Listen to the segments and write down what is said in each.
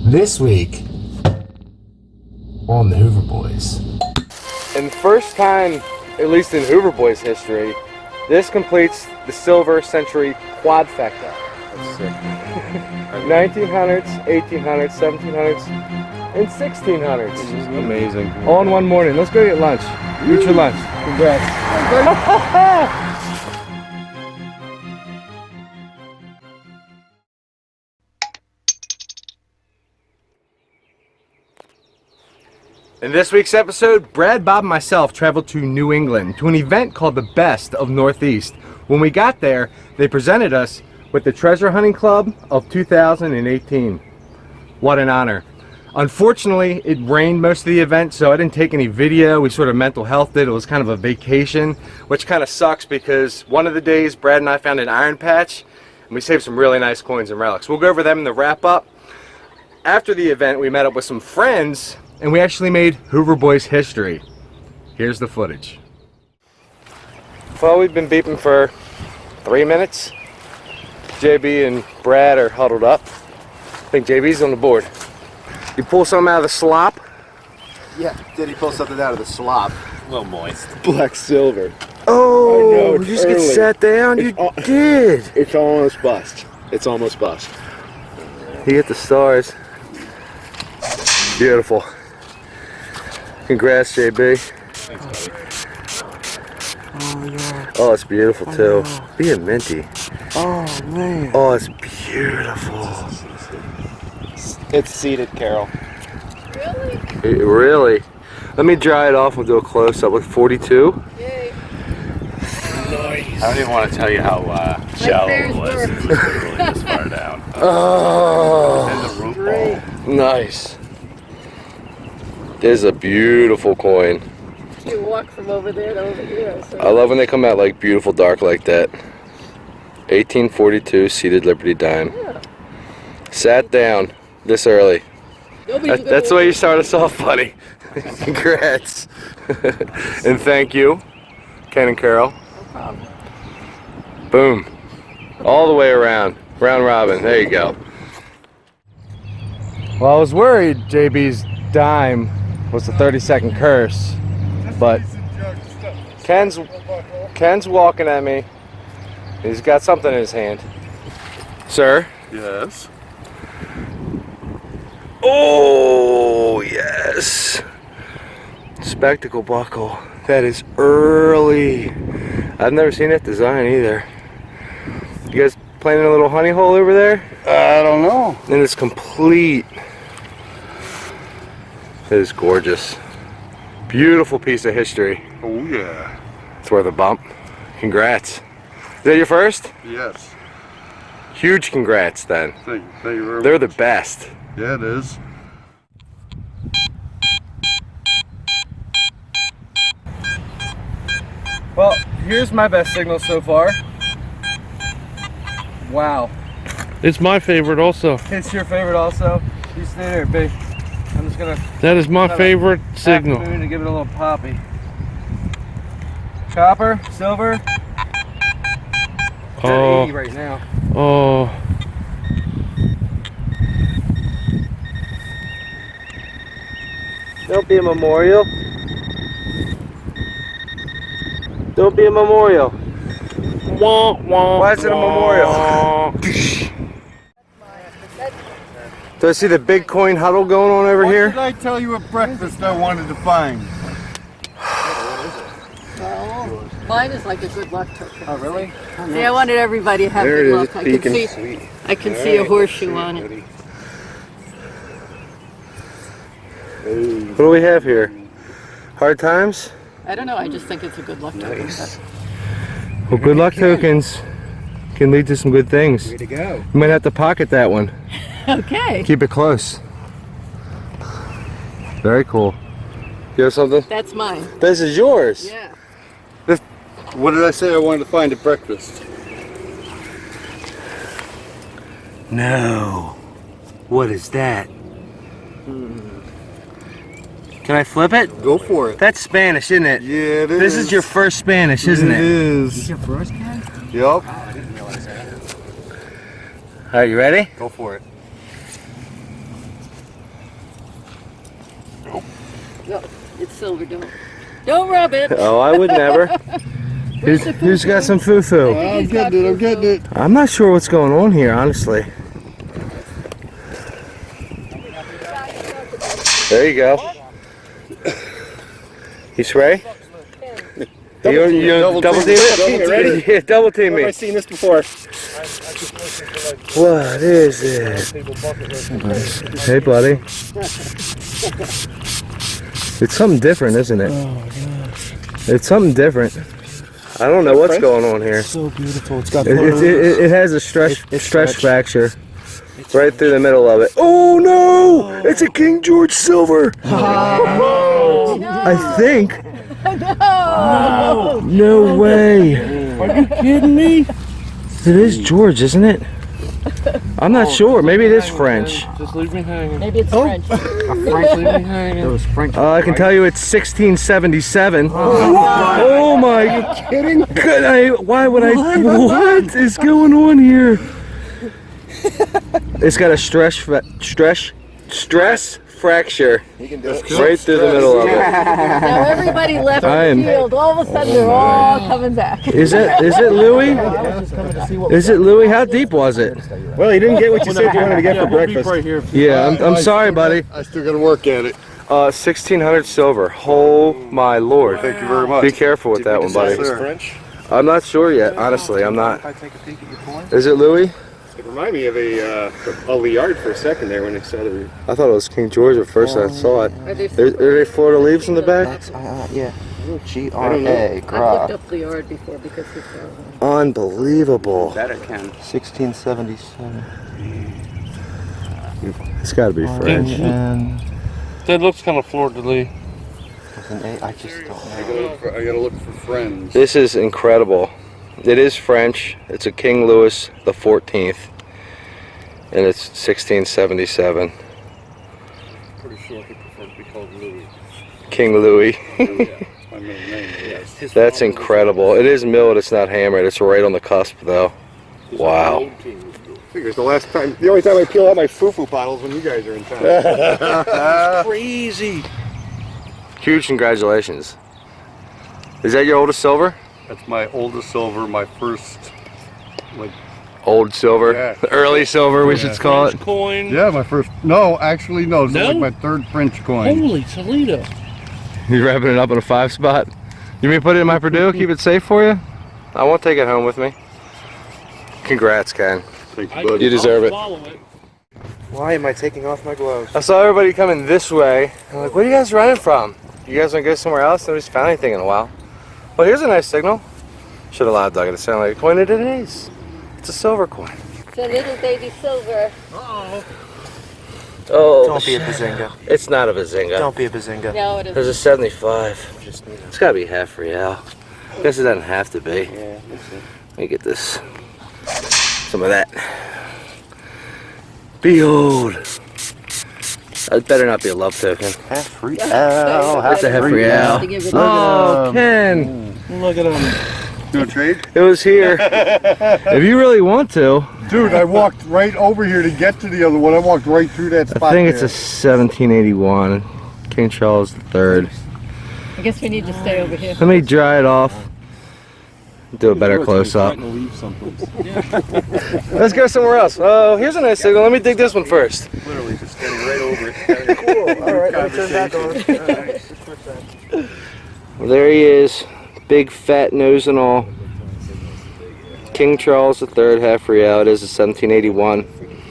This week on the Hoover Boys. And first time, at least in Hoover Boys history, this completes the silver century quadfecta. 1900s, 1800s, 1700s, and 1600s. This is amazing. All in one morning. Let's go get lunch. Eat your lunch. Congrats. In this week's episode, Brad, Bob, and myself traveled to New England to an event called the Best of Northeast. When we got there, they presented us with the Treasure Hunting Club of 2018. What an honor. Unfortunately, it rained most of the event, so I didn't take any video. We sort of mental healthed it. It was kind of a vacation, which kind of sucks because one of the days Brad and I found an iron patch and we saved some really nice coins and relics. We'll go over them in the wrap up. After the event, we met up with some friends and we actually made Hoover Boys history. Here's the footage. Well, we've been beeping for 3 minutes. JB and Brad are huddled up. I think JB's on the board. You pull something out of the slop? Yeah, did he pull something out of the slop? A little moist. Black silver. Oh, I know, it's you just get early. sat down? You did. It's almost bust. It's almost bust. You get the stars. Beautiful. Congrats, JB. Thanks, buddy. Oh, yeah. Oh, it's beautiful too. no. Being minty. Oh, man. Oh, it's beautiful. It's seeded, Carol. Really? Let me dry it off and do a close up with 42. Yay. I don't even want to tell you how shallow it was. It was literally this far down. Oh, And the root Great. ball. nice. There's a beautiful coin. You walk from over there to over here. So. I love when they come out like beautiful dark like that. 1842 seated Liberty dime. Yeah. Sat down this early. Nobody's That's the way you start us off, buddy. Congrats. And thank you, Ken and Carol. No problem. Boom. All the way around. Round robin. There you go. Well, I was worried JB's dime was the 30-second curse, but Ken's walking at me. He's got something in his hand. Sir? Yes. Oh, yes. Spectacle buckle. That is early. I've never seen that design either. You guys planning a little honey hole over there? I don't know. And it's complete. It is gorgeous. Beautiful piece of history. Oh, yeah. It's worth a bump. Congrats. Is that your first? Yes. Huge congrats then. Thank you very They're the best. Yeah, it is. Well, here's my best signal so far. Wow. It's my favorite also. It's your favorite also? You stay there, babe. I'm just gonna That is my Kinda favorite tap the signal. moon and give it a little poppy. Chopper, silver. It's at Oh, 80 right now. oh, Don't be a memorial. Don't be a memorial. Why is it a memorial? Do I see the big coin huddle going on over What here? did I tell you at breakfast I wanted to find? Well, mine is like a good luck token. Oh, really? See, I wanted everybody to have There it good is, luck. it's I can peeking. see, I can see a horseshoe on it. What do we have here? Hard times? I don't know. I just think it's a good luck token. Well, good luck tokens can lead to some good things. Way to go. You might have to pocket that one. Okay. Keep it close. Very cool. You have something? That's mine. This is yours. Yeah. What did I say I wanted to find at breakfast? No. What is that? Can I flip it? Go for it. That's Spanish, isn't it? Yeah, it is. This is your first Spanish, isn't It it? is. Your first Ken? Yup. I didn't realize that. All right, you ready? Go for it. No, it's silver. Don't rub it. Oh, I would never. Who's got some foo-foo? I'm getting it. I'm not sure what's going on here, honestly. There you go. You spray? You double team it? Ready? Yeah, double team me. I've seen this before. What is it? Hey, buddy. It's something different, isn't it? It's something different. I don't know what's going on here. So beautiful. It's got It has a stress fracture right through the middle of it. Oh no! It's a King George silver. I think. No way. Are you kidding me? It is George, isn't it? I'm not sure. Maybe it is French. Just leave me hanging. Maybe it's French. Leave me hanging. I can tell you it's 1677. Oh my! Are you kidding? Why would I? What is going on here? It's got a stress fracture right through the middle of it. Now everybody left the field. All of a sudden they're all coming back. Is it Louis? Is it Louis? How deep was it? Well, you didn't get what you said you wanted to get for breakfast. Right here. Yeah, I'm sorry, buddy. I still got to work at it. 1600 silver. Oh my lord. Thank you very much. Be careful with that one, buddy. French? I'm not sure yet, honestly. I'm not. Is it Louis? It reminded me of a Liard for a second there when they said it. I thought it was King George at first. I saw it. Are they Are they Florida leaves in the back? Yeah. I GRA. I've looked up the yard before because it's Unbelievable. That I can. 1677. It's got to be French. And That looks kind of fleur-de-lis. with an A, I just don't know. I gotta look for friends. This is incredible. It is French. It's a King Louis the 14th, and it's 1677. Pretty sure he preferred to be called Louis. King Louis. My middle name. Yes. That's incredible. It is milled. It's not hammered. It's right on the cusp, though. Wow. Figures the only time I peel out my foo-foo bottles when you guys are in town. Crazy. Huge congratulations. Is that your oldest silver? That's my oldest silver, my first, Old silver. Yeah. Early silver, we should call it. Coin. yeah, my first, no, actually no, this No? is like my third French coin. Holy Toledo. You wrapping it up in a 5 spot? You mean put it in my Purdue, keep it safe for you? I won't take it home with me. Congrats, Ken. Thank you, buddy. You deserve it. Follow it. Why am I taking off my gloves? I saw everybody coming this way. I'm like, where are you guys running from? You guys want to go somewhere else? Nobody's found anything in a while. Well, here's a nice signal. Should have allowed Doug it to sound like a coin. It is. It's a silver coin. It's a little baby silver. Oh, Don't be a bazinga. It's not a bazinga. Don't be a bazinga. No, it There's is. a 75. Just need It's gotta be half real. I guess it doesn't have to be. Yeah, let's see. Let me get this. Some of that. Behold. That better not be a love token. Half real. That's a half real. To give it Oh, Ken. Look at him. You want to trade? It was here. If you really want to. Dude, I walked right over here to get to the other one. I walked right through that spot. I think it's a 1781. King Charles III. I guess we need to stay over here. Let me dry it off. Do a better close up. Let's go somewhere else. Oh, here's a nice signal. Let me dig this one first. literally just standing right over it. Cool. All right, let me turn back on. Well, there he is. Big fat nose and all. King Charles III, half real. It is a 1781.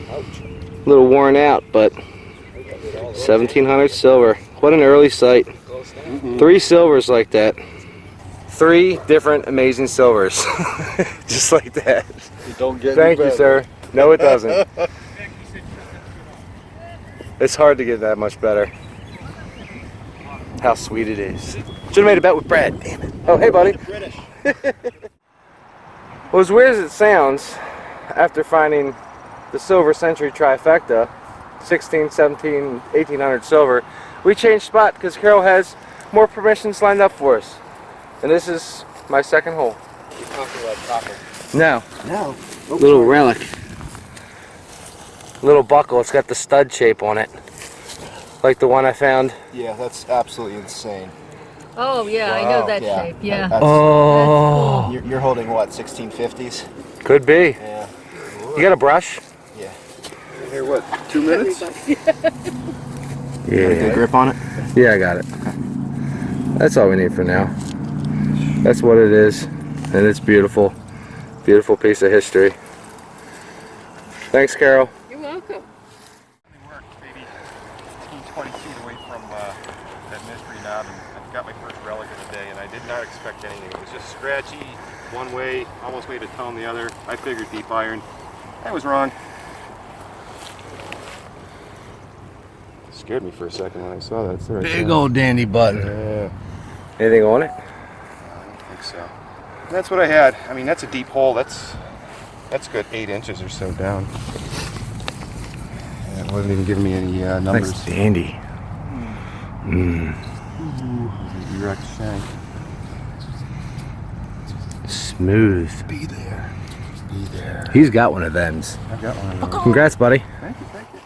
A little worn out, but 1700 silver. What an early sight. 3 silvers like that. 3 different amazing silvers. Just like that. Don't get Thank you, sir. No, it doesn't. It's hard to get that much better. How sweet it is. Should have made a bet with Brad. Damn it. Oh, hey, buddy. Well, as weird as it sounds, after finding the silver century trifecta, 16, 17, 1800 silver, we changed spot because Carol has more permissions lined up for us. And this is my second hole. You're talking about copper. No. No. Little relic. Little buckle. It's got the stud shape on it. Like the one I found? Yeah, that's absolutely insane. Oh yeah, I know that shape. Yeah. That's, Oh, you're holding what, 1650s? could be. Yeah. You got a brush? Yeah. Here, what, 2 minutes? Yeah. Good grip on it? Yeah, I got it. That's all we need for now. That's what it is. And it's beautiful. Beautiful piece of history. Thanks, Carol. You're welcome. We're maybe 15, 20 feet away from that mystery knob, and I got my first relic of the day, and I did not expect anything. It was just scratchy one way, almost made a tone the other. I figured deep iron. I was wrong. Scared me for a second when I saw that. It's right Big there. old dandy button. Yeah. Anything on it? I don't think so. And that's what I had. I mean, that's a deep hole. That's good 8 inches or so down. And it wasn't even giving me any numbers. Nice dandy. Direct shank. Smooth. Be there. Be there. He's got one of them's. I've got one of those. Congrats, buddy. Thank you, thank you.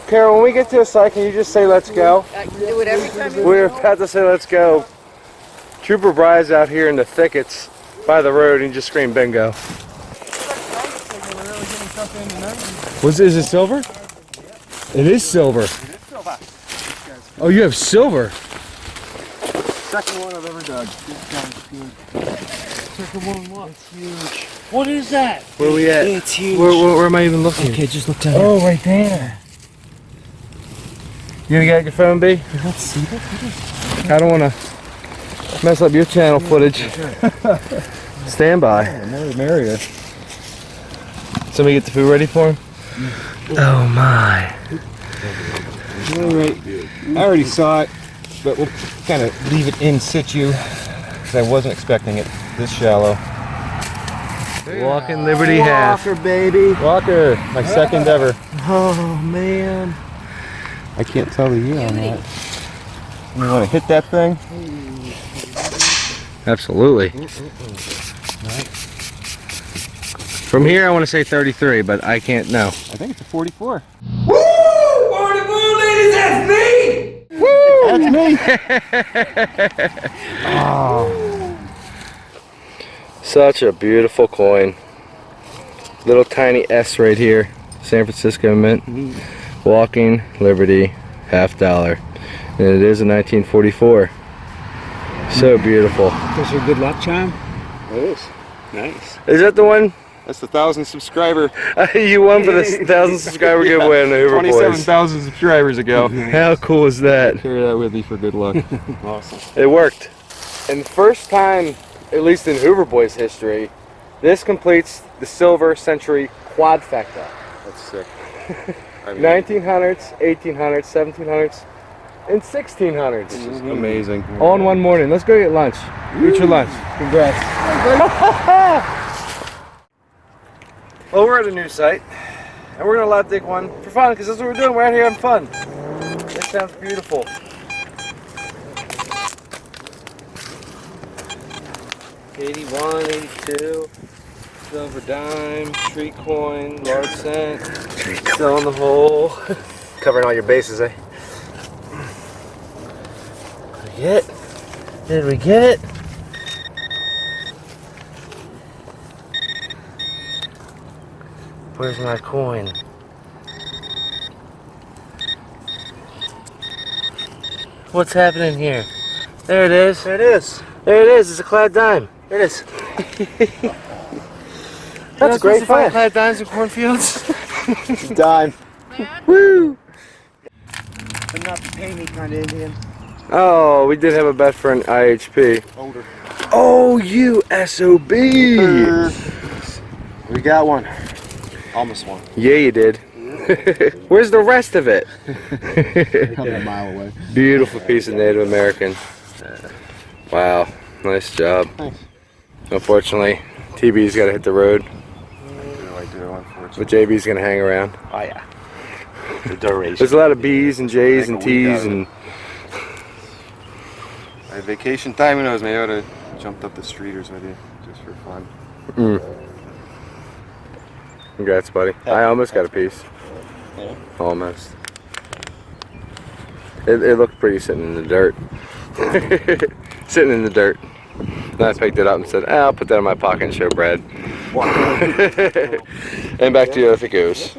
Carol, when we get to a site, can you just say let's go? I can do it every time you We're about to say let's go. Trooper Bry's out here in the thickets by the road and just screamed bingo. Is it silver? It is silver. Oh, you have silver. Second one I've ever dug. Second one, what? It's huge. What is that? Where are we at? It's huge. Where am I even looking? Okay, just look down. Oh, right there. You got your phone, B? Let's see that. I don't want to mess up your channel footage. Stand by. More merrier. Somebody get the food ready for him? Oh my. Alright. I already saw it, but we'll kind of leave it in situ because I wasn't expecting it this shallow. Walking Liberty half. Walker, baby. Walker, my second ever. Oh, man. I can't tell the year on that. You want to hit that thing? Absolutely. From here I want to say 33, but I can't know. I think it's a 44. That's me! Such a beautiful coin. Little tiny S right here. San Francisco Mint. Walking Liberty $50. And it is a 1944. So beautiful. Is your good luck charm? It is. Nice. Is that the one? That's the 1,000 subscriber. You won for the 1,000 subscriber giveaway on the Hoover Boys. 27,000 subscribers ago. How cool is that? Carry that with me for good luck. Awesome. It worked. And the first time, at least in Hoover Boys history, this completes the silver century quadfecta. That's sick. I mean, 1900s, 1800s, 1700s, and 1600s. this is amazing. All in one morning. Let's go get lunch. Eat your lunch. Congrats. Well, we're at a new site, and we're gonna lab dig one for fun, because that's what we're doing. We're out here having fun. This sounds beautiful. '81, '82, silver dime, street coin, large cent, still in the hole. Covering all your bases, eh? Did we get it? Did we get it? Where's my coin? What's happening here? There it is. There it is. There it is. It's a clad dime. There it is. That's a great find. Clad dimes in cornfields. Dime. Woo! But not the pay me kind of Indian. Oh, we did have a bet for an IHP. Older. Oh, you SOB! We got one. Almost one. Yeah, you did. Where's the rest of it? Probably a mile away. Beautiful piece of Native American. Wow, nice job. Thanks. Unfortunately, TB's got to hit the road, I do, unfortunately. but JB's going to hang around. Oh, yeah. The duration. There's a lot of B's and J's and Like a week T's out of and... I had vacation time, who knows, maybe I would have jumped up the streeters with you, just for fun. Congrats, buddy. I almost got a piece. Yeah. Almost. It looked pretty sitting in the dirt. Sitting in the dirt. And I picked it up and said, I'll put that in my pocket and show Brad. And back to you if it goes.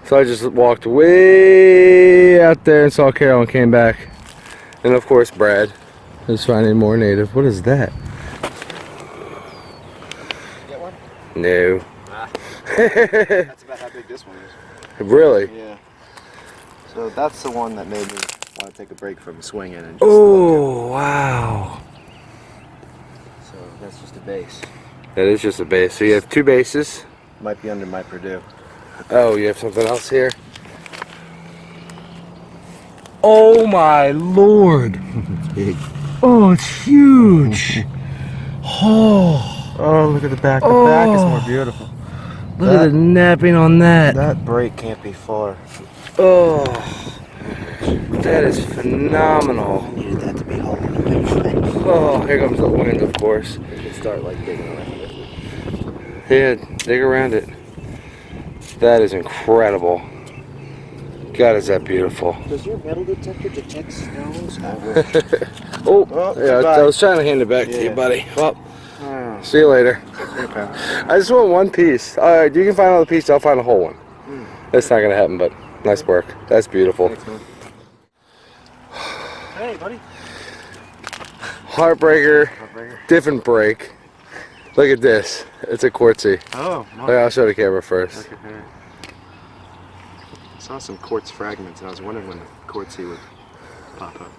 So I just walked way out there and saw Carol and came back. And of course Brad is finding more native. What is that? Get one? No. That's about how big this one is. Really? Yeah. So that's the one that made me want to take a break from swinging and just Oh, wow. So that's just a base. That is just a base. So you have 2 bases. Might be under my Purdue. Oh, you have something else here? Oh my lord. It's big. Oh, it's huge. Oh, look at the back. The back is more beautiful. Look at the napping on that. That break can't be far. Oh, that is phenomenal. I needed that to be holding the big thing. Oh, here comes the wind, of course. You can start like digging around it. Yeah, dig around it. That is incredible. God, is that beautiful. Does your metal detector detect stones? Oh, Oh, yeah, goodbye. I was trying to hand it back to you, Yeah. buddy. Well, Oh, see you later. okay. I just want one piece. Alright, you can find another piece, I'll find a whole one. That's not gonna happen, but nice work. That's beautiful. Thanks, man. Hey, buddy. Heartbreaker, Heartbreaker. different break. Look at this. It's a quartzy. Oh, Okay, I'll show the camera first. Okay. I saw some quartz fragments and I was wondering when the quartzy would pop up.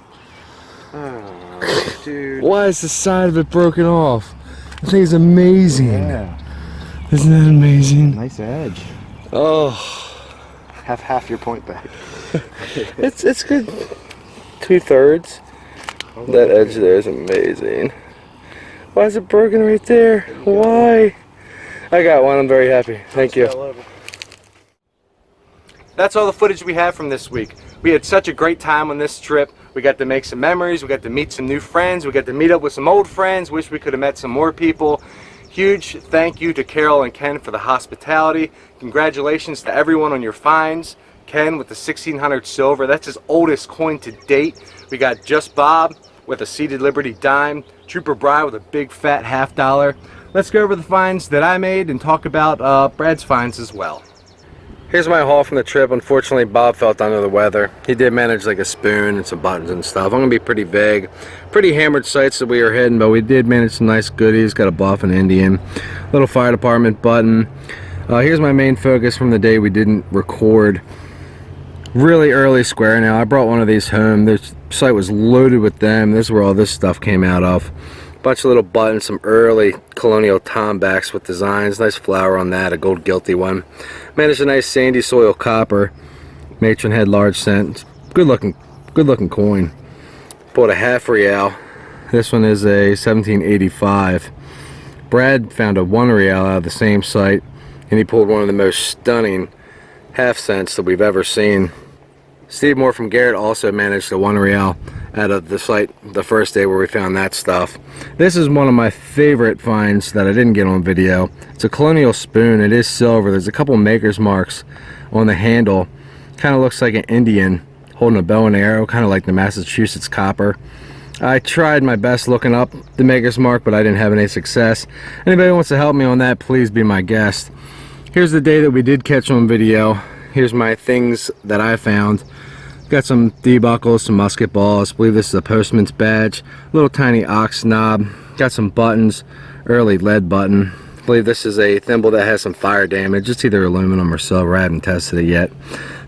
Oh, dude. Why is the side of it broken off? I think it's amazing. Yeah. Isn't that amazing? Nice edge. Oh, Have half your point back. it's good. 2/3. That edge there is amazing. Why is it broken right there? Why? I got one. I'm very happy. Thank you. That's all the footage we have from this week. We had such a great time on this trip. We got to make some memories. We got to meet some new friends. We got to meet up with some old friends. Wish we could have met some more people. Huge thank you to Carol and Ken for the hospitality. Congratulations to everyone on your finds. Ken with the 1600 silver. That's his oldest coin to date. We got Just Bob with a seated Liberty dime. Trooper Bry with a big fat $50. Let's go over the finds that I made and talk about Brad's finds as well. Here's my haul from the trip. Unfortunately, Bob felt under the weather. He did manage like a spoon and some buttons and stuff. I'm gonna be pretty big. Pretty hammered sites that we were hitting, but we did manage some nice goodies. Got a buff and Indian. Little fire department button. Here's my main focus from the day we didn't record. Really early square now. I brought one of these home. This site was loaded with them. This is where all this stuff came out of. Bunch of little buttons, some early Colonial tombacks with designs. Nice flower on that, a gold guilty one. Managed a nice sandy soil copper. Matron head large cent. Good looking coin. Bought a half real. This one is a 1785. Brad found a 1 real out of the same site, and he pulled one of the most stunning half cents that we've ever seen. Steve Moore from Garrett also managed a 1 real out of the site the first day where we found that stuff. This is one of my favorite finds that I didn't get on video. It's a Colonial spoon. It is silver. There's a couple maker's marks on the handle. Kind of looks like an Indian holding a bow and arrow, kind of like the Massachusetts copper. I tried my best looking up the maker's mark, but I didn't have any success. Anybody who wants to help me on that, please be my guest. Here's the day that we did catch on video. Here's my things that I found. Got some D-buckles, some musket balls. I believe this is a postman's badge. Little tiny ox knob. Got some buttons. Early lead button. I believe this is a thimble that has some fire damage. It's either aluminum or silver. I haven't tested it yet.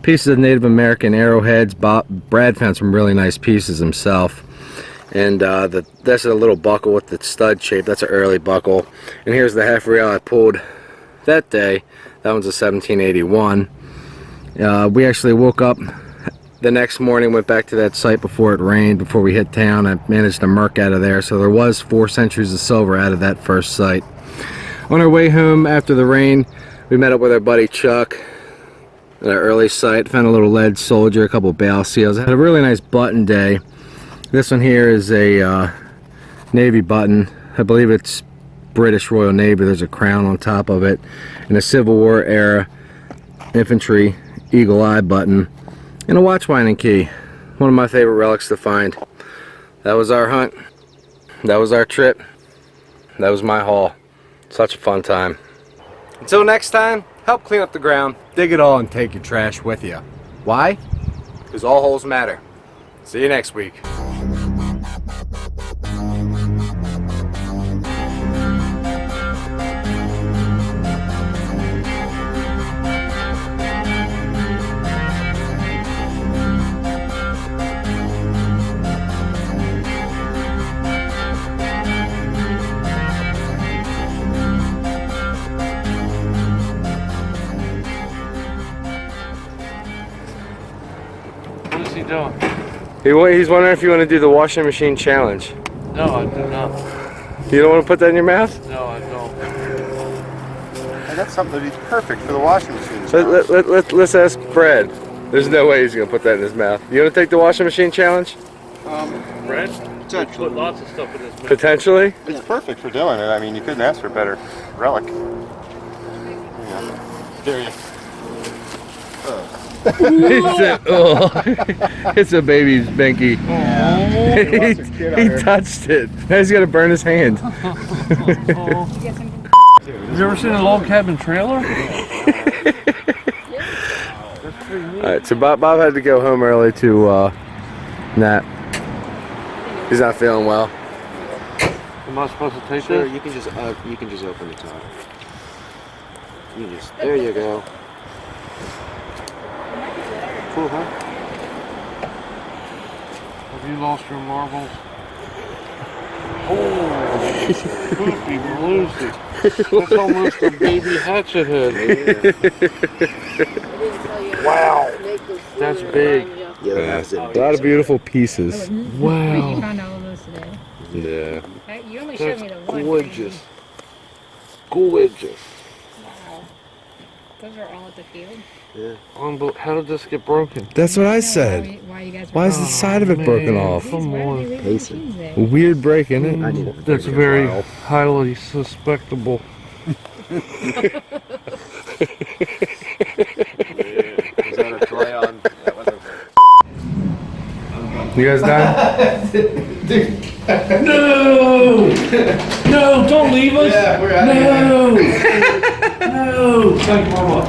Pieces of Native American arrowheads. Brad found some really nice pieces himself. And that's a little buckle with the stud shape. That's an early buckle. And here's the half real I pulled that day. That one's a 1781. We actually woke up the next morning, went back to that site before it rained, before we hit town. I managed to murk out of there, so there was 4 centuries of silver out of that first site. On our way home after the rain, we met up with our buddy Chuck at our early site. Found a little lead soldier, a couple bale seals. Had a really nice button day. This one here is a Navy button. I believe it's British Royal Navy. There's a crown on top of it. And a Civil War era infantry eagle eye button. And a watch winding key. One of my favorite relics to find. That was our hunt. That was our trip. That was my haul. Such a fun time. Until next time, help clean up the ground, dig it all, and take your trash with you. Why? Because all holes matter. See you next week. What is he doing? He's wondering if you want to do the washing machine challenge. No, I do not. You don't want to put that in your mouth? No, I don't. And that's something that'd be perfect for the washing machine. Let's ask Brad. There's no way he's going to put that in his mouth. You want to take the washing machine challenge? Brad? Potentially. Put lots of stuff in his mouth. Potentially? It's perfect for doing it. I mean, you couldn't ask for a better relic. There you go. It's a baby's binky. He touched it. Now he's gonna burn his hand. You ever seen a log cabin trailer? Alright, so Bob had to go home early to nap. He's not feeling well. Am I supposed to take Sure, this? you can just open the top. There you go. Cool, huh? Have you lost your marbles? Oh, poopy Lucy. That's almost a baby hatchet head. Wow. That's big. Yeah, that's it. A lot of beautiful pieces. Wow. You found all of those today. Yeah. You only showed me the one. Gorgeous. Gorgeous. Wow. Those are all at the field. How did this get broken? That's what I Why said. you guys Why is the side of it broken off? Come on. A weird break, isn't I it? need it. That's very highly suspectable. Was that a play on? That wasn't. You guys done? No! No, don't leave us! Yeah, we're out of here. No! No! Thank you very much.